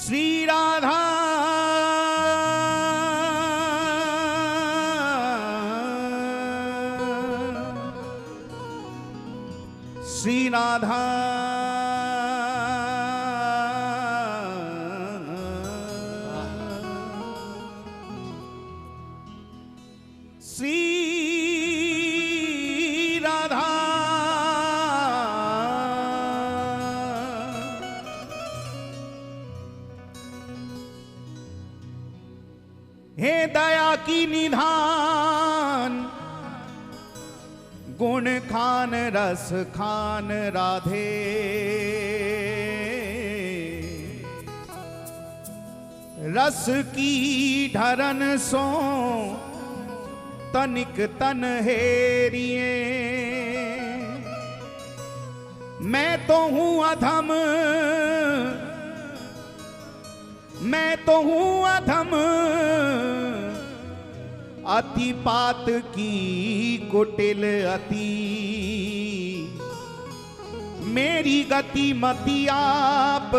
श्री राधा श्री राधा श्री राधा हे दया की निधान गुण खान रस खान राधे रस की ढरन सो तनिक तन हेरिए मैं तो हूं अधम मैं तो हूं अधम अति पात की कुटिल अति मेरी गति मति आप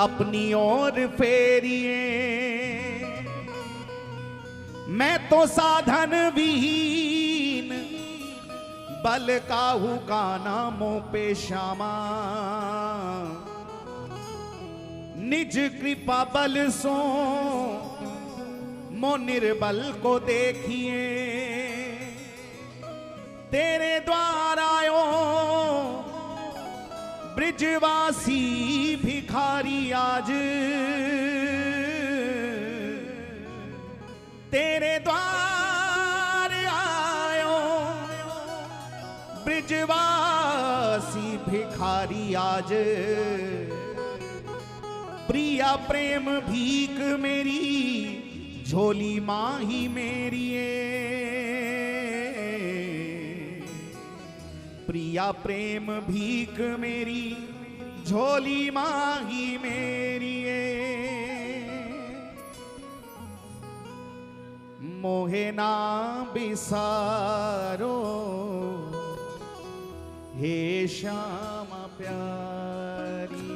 अपनी ओर फेरिए मैं तो साधन विहीन बल काहू का नामों पे श्यामा निज कृपा बल सो मो निर्बल को देखिए तेरे द्वार आयो ब्रिजवासी भिखारी आज तेरे द्वार आयो ब्रिजवासी भिखारी आज प्रिया प्रेम भीख मेरी झोली माही मेरी प्रिया प्रेम भीख मेरी झोली माही मेरी मोहे ना बिसारो हे श्यामा प्यारी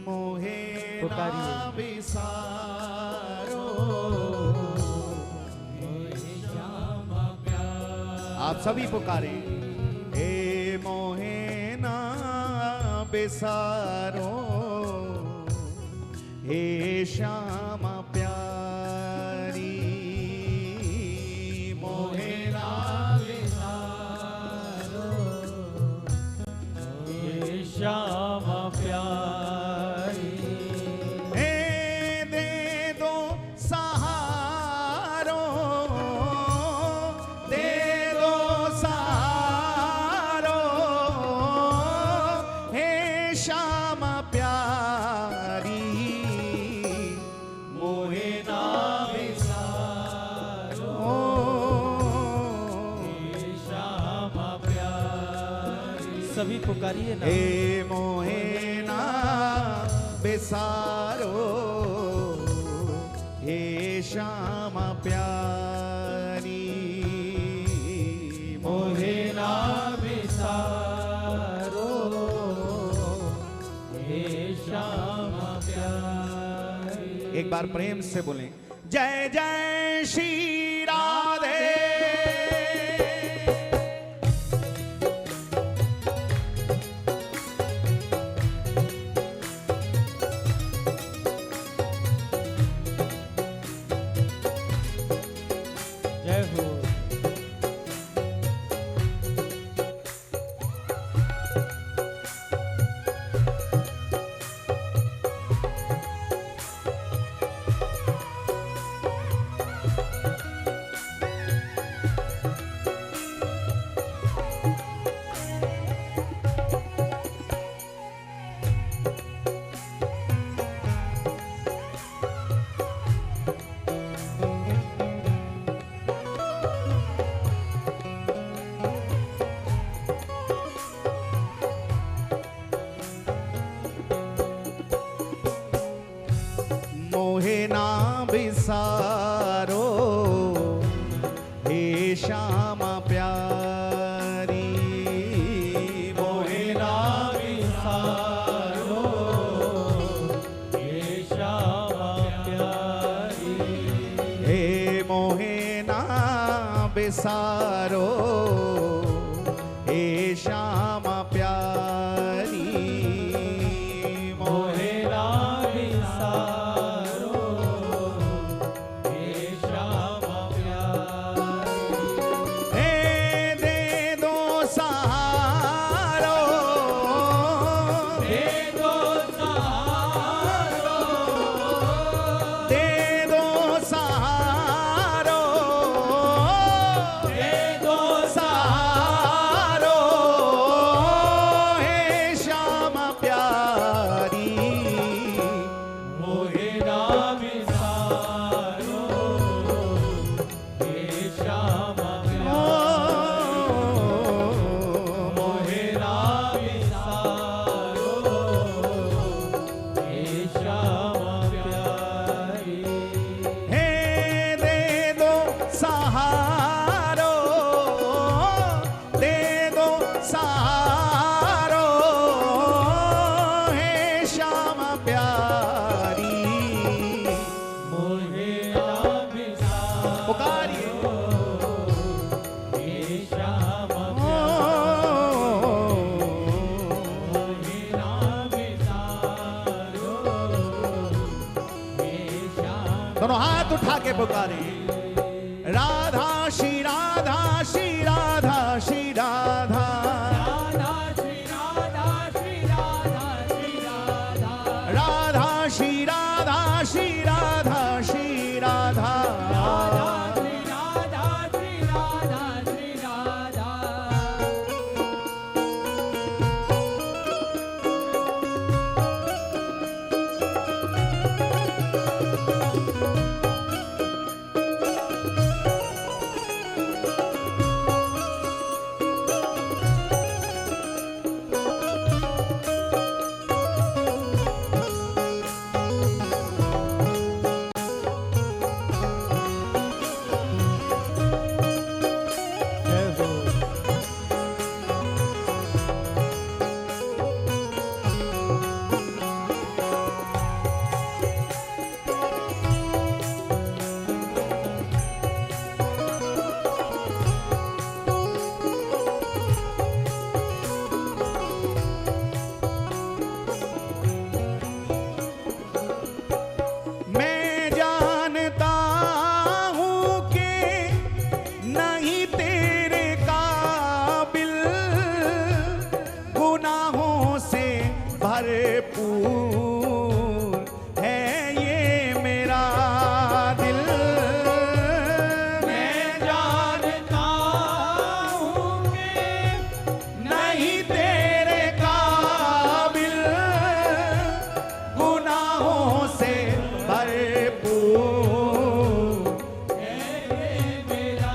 मोहे ना बिसारो आप सभी पुकारे हे मोहे ना बिसारो हे श्यामा प्यारी मोहे ना बिसारो हे श्यामा प्यारी हे दे दो सहारो दे दो सहारो हे श्यामा प्यारी मोहे ना बिसारो हे श्यामा प्यारी सभी पुकारिए ना हे मोहे ना बिसारो हे श्यामा प्यारी मोहे ना बिसारो हे श्यामा प्यारी एक बार प्रेम से बोलें जय जय श्री राधे जय हो मोहे ना बिसारो हे श्यामा प्यारी मोहे ना बिसारो बिसारो हे श्यामा प्यारी मोहे ना बिसारो हे श्यामा प्यारी हे दे दो सहारो दे दो सहारो दे दो सहारो दे दो सहारो हे श्यामा प्यारी मोहे ना बिसारो हे श्यामा मोहे ना बिसारो हे श्यामा प्यारी हे दे दो सहारो दे दो सहारो हे श्यामा प्यारी मोहे ना बिसारो पुकारिए हे श्यामा मोहे ना बिसारो हे श्यामा दोनों हाथ उठा के पुकारे राधा श्री राधा श्री राधा श्री राधा राधा श्री राधा श्री राधा श्री राधा राधा श्री राधा श्री राधा श्री राधा राधा श्री राधा श्री राधा श्री राधा मैं जानता हूँ कि नहीं तेरे काबिल गुनाहों से भरपूर है ये मेरा दिल मैं जानता हूँ कि नहीं तेरे काबिल गुनाहों से भरपूर है ये मेरा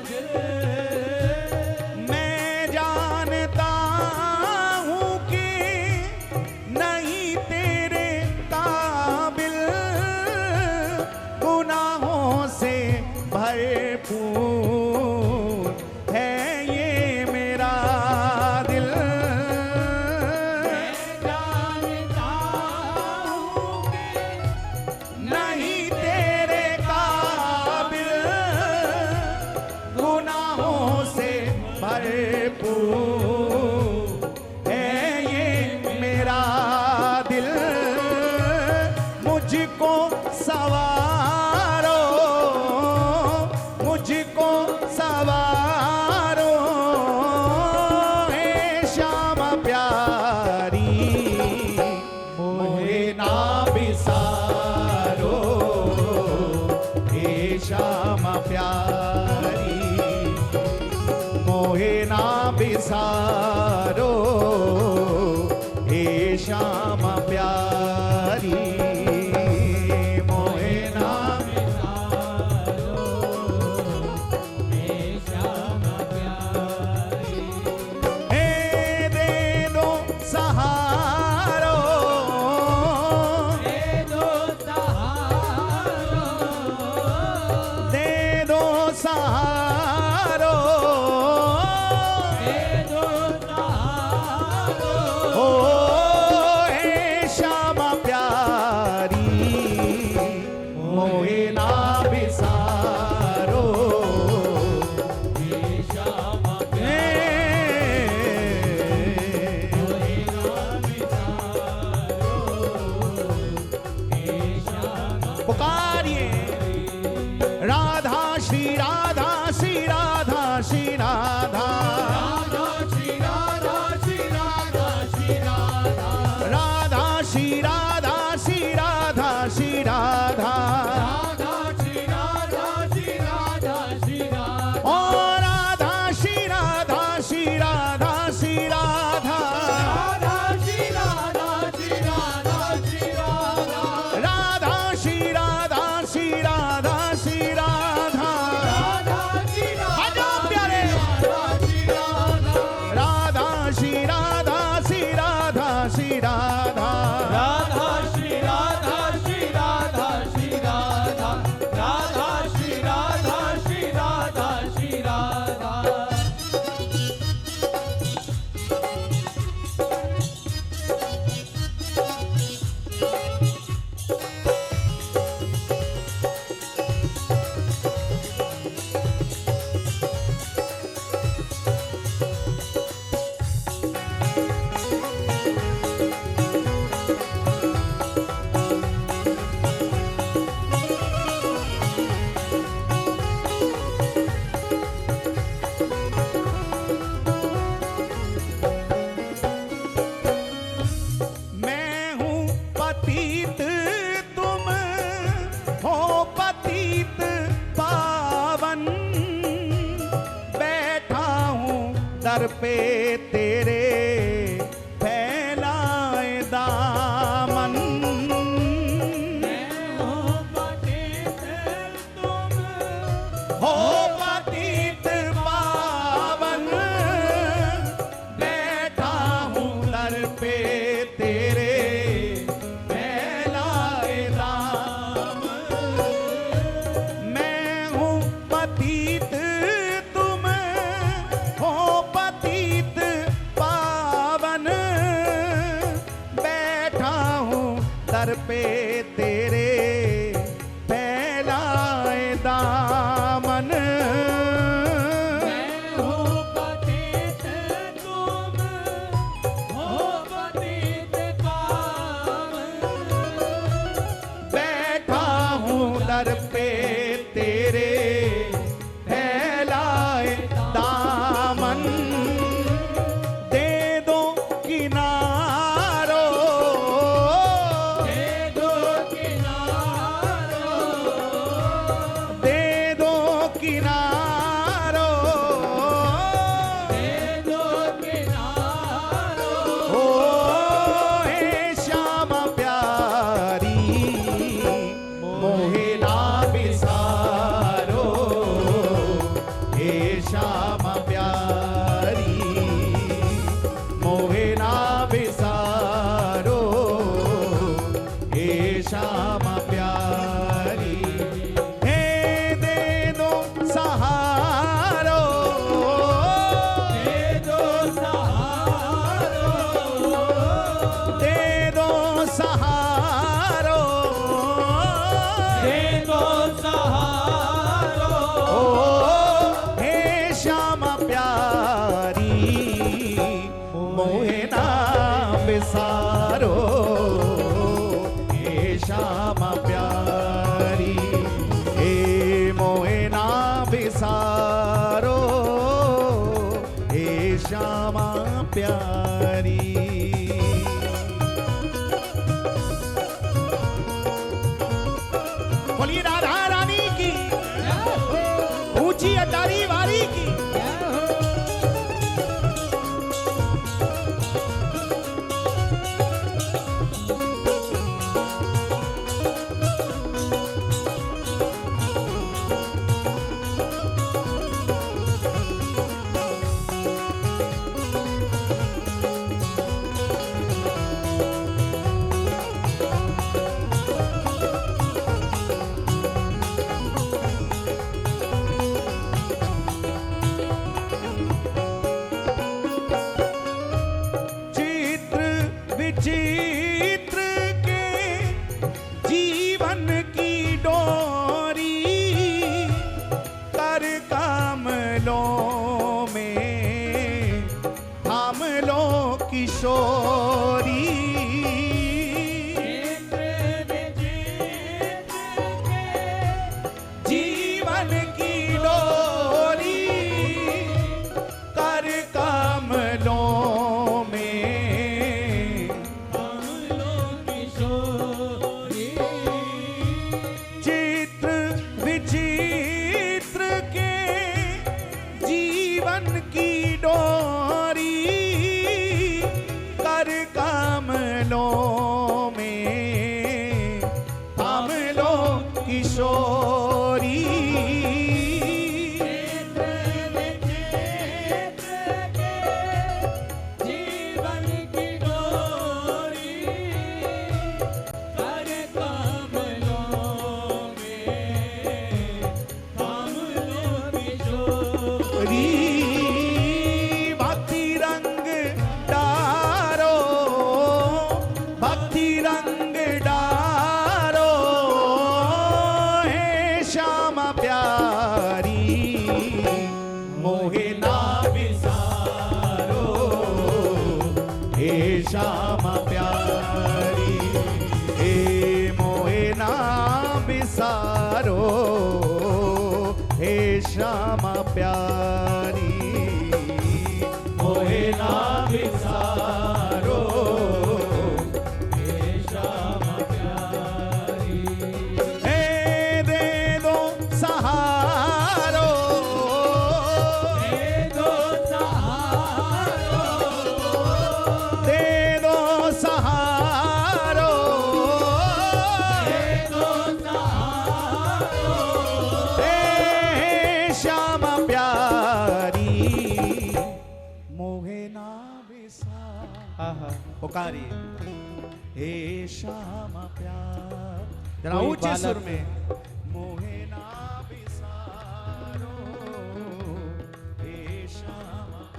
दिल मैं जानता हूँ कि नहीं तेरे काबिल गुनाहों से भरपूर है ये मेरा दिल मैं जानता हूँ कि नहीं तेरे काबिल गुनाहों से भरपूर है ये मेरा दिल मुझको सवारो मुझको सवारो हे श्यामा प्यारी मोहे ना बिसारो हे श्यामा प्यारी मोहे ना बिसारो हे श्यामा प्यारी मोहे ना बिसारो हे श्यामा प्यारी हे दे दो सहारो दे दो सहारो दे दो सहारो दे दो सहारो ओ हे श्यामा प्यारी पे तेरे फैलाए दामन। हो पतित पावन, बैठा हूँ दर पे तेरे फैलाए दामन। मैं हूँ पतित तुम हो पतित पावन, बैठा हूँ दर पे तेरे फैलाए दामन। बैठा हूँ दर पे तेरे फैलाए दामन। दे दो किनारों, दे दो किनारों, दे दो किनारों, दे दो किनारों। ओ हे श्याम प्यारी मोहे ना बिसारो, हे श्याम प्यारी मोहे ना बिसारो, हे श्याम प्यारी। हे दे दो सहारो, दे दो सहारो, दे दो सहारो, दे दो सहारो। ओ हे श्याम प्यारी मोहे ना बिसारो, हे श्याम प्यारी हे मोहे ना बिसारो, हे श्याम प्यारी। बोलिए राधा रानी की, ऊंची अटारी वाली की। चित्र विचित्र के जीवन की डोरी, कर कमलों में थाम लो किशोरी। जीवन की डोरी, कर कमलों में चित्र विचित्र के जीवन की डोरी, कर कमलों में थाम लो किशोरी। भक्ति रंग डारो, भक्ति रंग डारो, हे श्याम प्यारी मोहे ना बिसारो, हे श्याम प्यारी हे मोहे ना बिसारो, हे श्याम प्यारी मोहे ना बिसारो, हे श्याम प्यारी। हे दे दो सहारो, दे दो सहारो, पुकारिए, हे श्यामा प्यार, जरा कोई ऊंचे सुर बालक- में, मोहे ना बिसारो, हे श्यामा।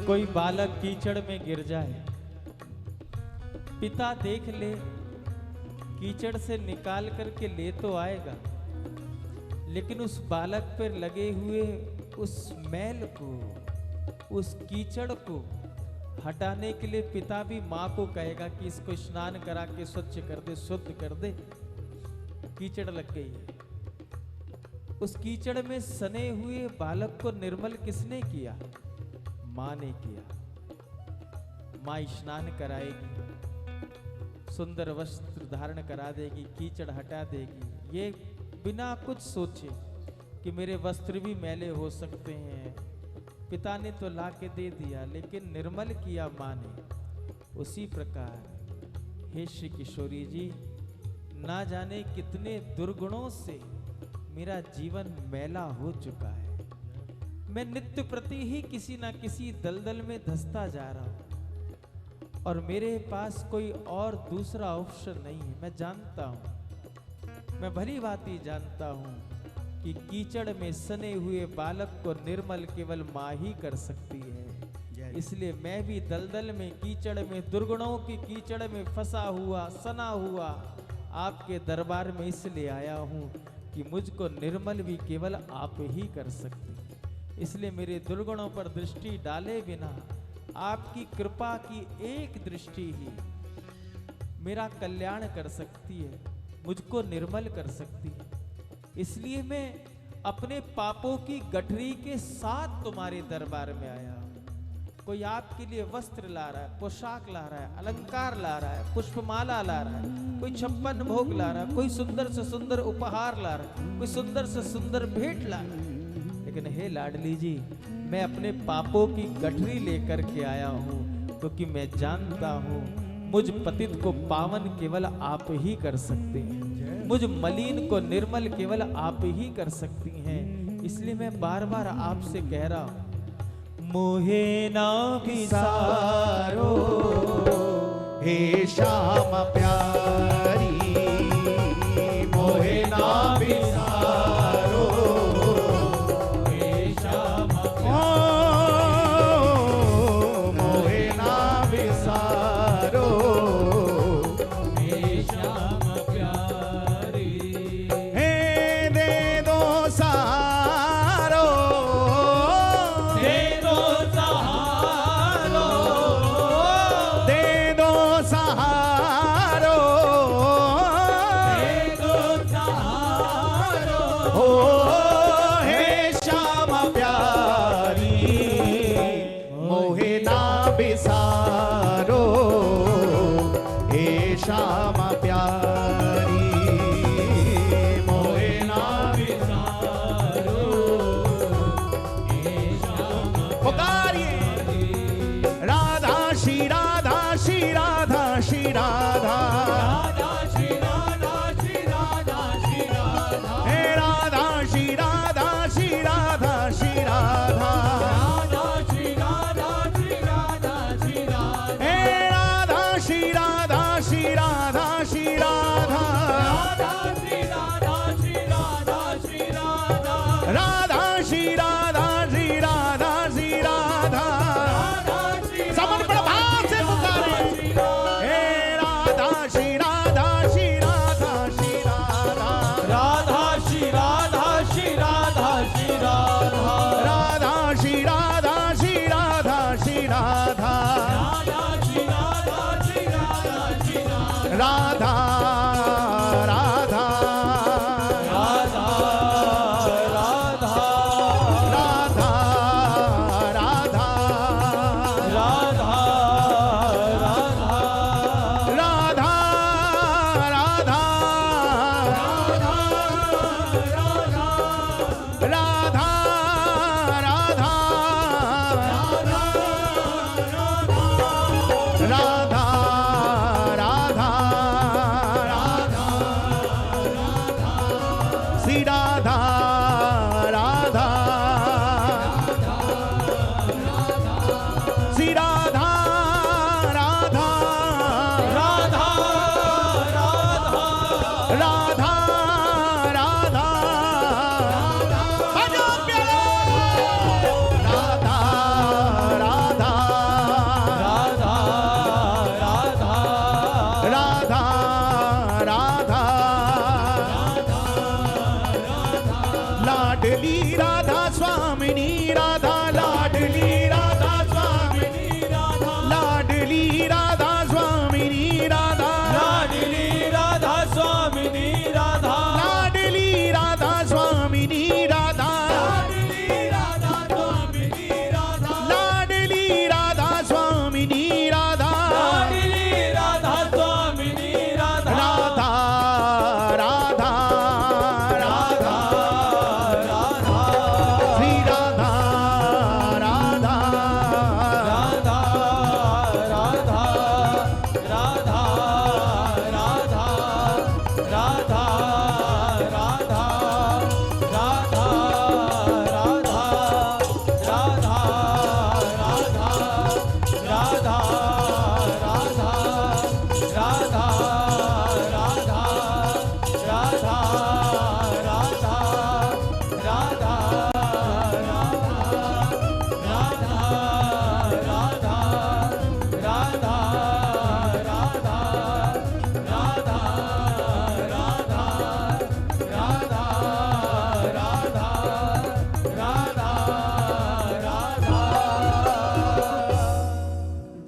कोई बालक कीचड़ में गिर जाए, पिता देख ले, कीचड़ से निकाल करके ले तो आएगा, लेकिन उस बालक पर लगे हुए उस मैल को, उस कीचड़ को हटाने के लिए पिता भी माँ को कहेगा कि इसको स्नान करा के स्वच्छ कर दे, शुद्ध कर दे, कीचड़ लग गई है। उस कीचड़ में सने हुए बालक को निर्मल किसने किया? माँ ने किया। माँ स्नान कराएगी, सुंदर वस्त्र धारण करा देगी, कीचड़ हटा देगी, ये बिना कुछ सोचे कि मेरे वस्त्र भी मैले हो सकते हैं। पिता ने तो ला के दे दिया, लेकिन निर्मल किया माँ ने। उसी प्रकार हे श्री किशोरी जी, ना जाने कितने दुर्गुणों से मेरा जीवन मैला हो चुका है। मैं नित्य प्रति ही किसी ना किसी दलदल में धंसता जा रहा हूं और मेरे पास कोई और दूसरा ऑप्शन नहीं है। मैं जानता हूं, मैं भली भांति जानता हूं कि कीचड़ में सने हुए बालक को निर्मल केवल माँ ही कर सकती है। इसलिए मैं भी दलदल में, कीचड़ में, दुर्गुणों की कीचड़ में फंसा हुआ, सना हुआ आपके दरबार में इसलिए आया हूं कि मुझको निर्मल भी केवल आप ही कर सकते हैं। इसलिए मेरे दुर्गुणों पर दृष्टि डाले बिना आपकी कृपा की एक दृष्टि ही मेरा कल्याण कर सकती है, मुझको निर्मल कर सकती है। इसलिए मैं अपने पापों की गठरी के साथ तुम्हारे दरबार में आया हूं। कोई आपके लिए वस्त्र ला रहा है, पोशाक ला रहा है, अलंकार ला रहा है, पुष्पमाला ला रहा है, कोई 56 भोग ला रहा है, कोई सुंदर से सुंदर उपहार ला रहा है, कोई सुंदर से सुंदर भेंट ला रहा है। लेकिन हे लाडली जी, मैं अपने पापों की गठरी लेकर के आया हूं, क्योंकि मैं जानता हूं मुझ पतित को पावन केवल आप ही कर सकते हैं, मुझ मलिन को निर्मल केवल आप ही कर सकती हैं। इसलिए मैं बार बार आपसे कह रहा हूं, मोहे ना बिसारो, हे श्यामा प्यारी, मोहे ना बिसारो, हे श्यामा ओ, मोहे ना बिसारो, हे श्यामा प्यारी, हे दे दो सहारो, दे दो सहारो, दे दो सहारो, दे दो सहारो, ओ हे श्यामा प्यारी, मोहे ना बिसारो, हे श्यामा प्यारी, मोहे ना बिसारो, हे श्यामा पुकारिए, राधा श्री राधा श्री राधा श्री राधा, राधा श्री राधा श्री राधा श्री राधा, हे राधा श्री राधा श्री राधा श्री राधा, राधा श्री राधा श्री राधा श्री राधा, हे राधा श्री राधा श्री राधा श्री राधा, राधा श्री राधा श्री राधा श्री राधा, राधा श्री राधा श्री राधा श्री राधा, राधा श्री समर्पण भाव से पुकारे, हे राधा श्री राधा श्री राधा श्री राधा, राधा श्री राधा श्री राधा श्री राधा, राधा श्री राधा श्री राधा श्री राधा, राधा श्री राधा श्री राधा श्री राधा, राधा राधा राधा राधा राधा राधा राधा राधा राधा राधा राधा राधा राधा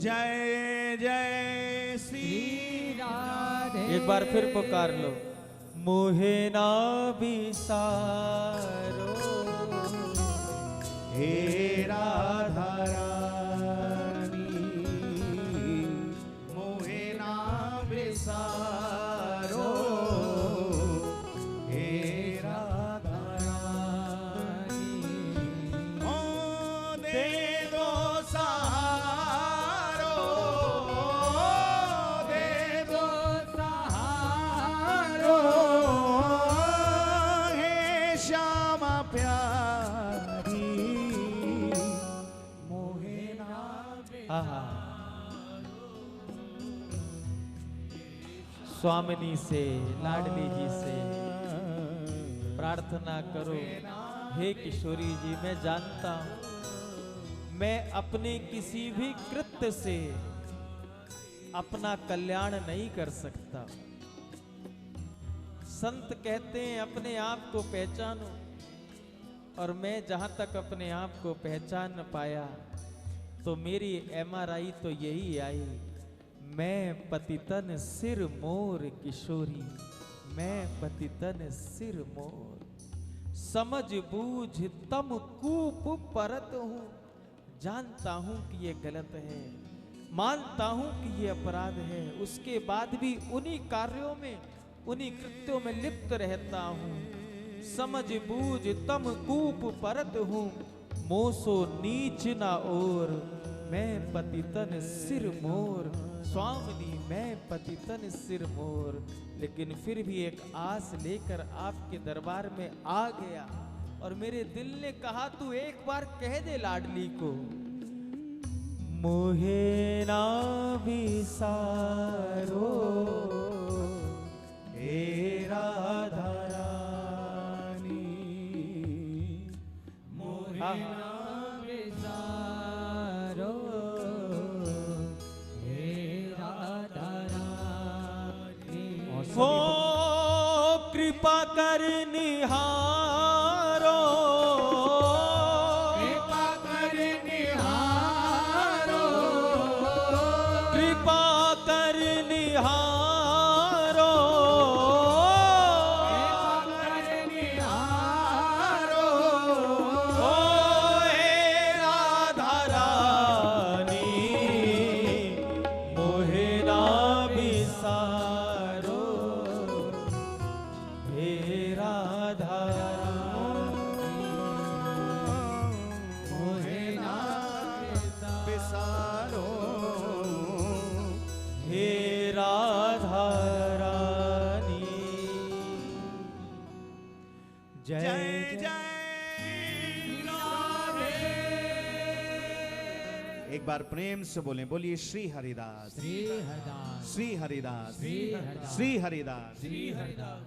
जय जय श्री राधे। एक बार फिर पुकार लो, मोहे ना बिसारो हे राधा रानी, मोहे ना बिसारो हे राधा रानी। ओ दे दो सहारो, दे दो सहारो हे श्यामा प्यारी, मोहे ना आहा। स्वामिनी से, लाडली जी से प्रार्थना करो, हे किशोरी जी, मैं जानता हूं मैं अपने किसी भी कृत्य से अपना कल्याण नहीं कर सकता। संत कहते हैं अपने आप को पहचानो, और मैं जहां तक अपने आप को पहचान पाया तो मेरी MRI तो यही आई, मैं पतितन सिर मोर किशोरी, मैं पतितन सिर मोर। समझ बूझ तम कूप परत हूं, जानता हूं कि ये गलत है, मानता हूं कि ये अपराध है, उसके बाद भी उन्हीं कार्यों में, उन्हीं कृत्यों में लिप्त रहता हूं। समझ बूझ तम कूप परत हूं, मोसो नीच ना और, मैं पतितन सिर मोर। स्वामिनी मैं पतितन सिर मोर, लेकिन फिर भी एक आस लेकर आपके दरबार में आ गया, और मेरे दिल ने कहा तू एक बार कह दे लाडली को, मोहे ना बिसारो हे राधा रानी, मोहे हाँ। ना बिसारो हे राधा रानी। हो कृपा कर निहारो, कृपा कर निहारो, कृपा कर निहारो, कृपा कर निहारो, ओ हे राधा रानी, मोहे ना बिसारो, हे राधा मोहे ना बिसारो, हे राधा रानी। जय जय जय जय राधे। एक बार प्रेम से बोलें, बोलिए श्री हरिदास, श्री हरिदास, श्री हरिदास, श्री हरिदास, श्री हरिदास, श्री हरिदास।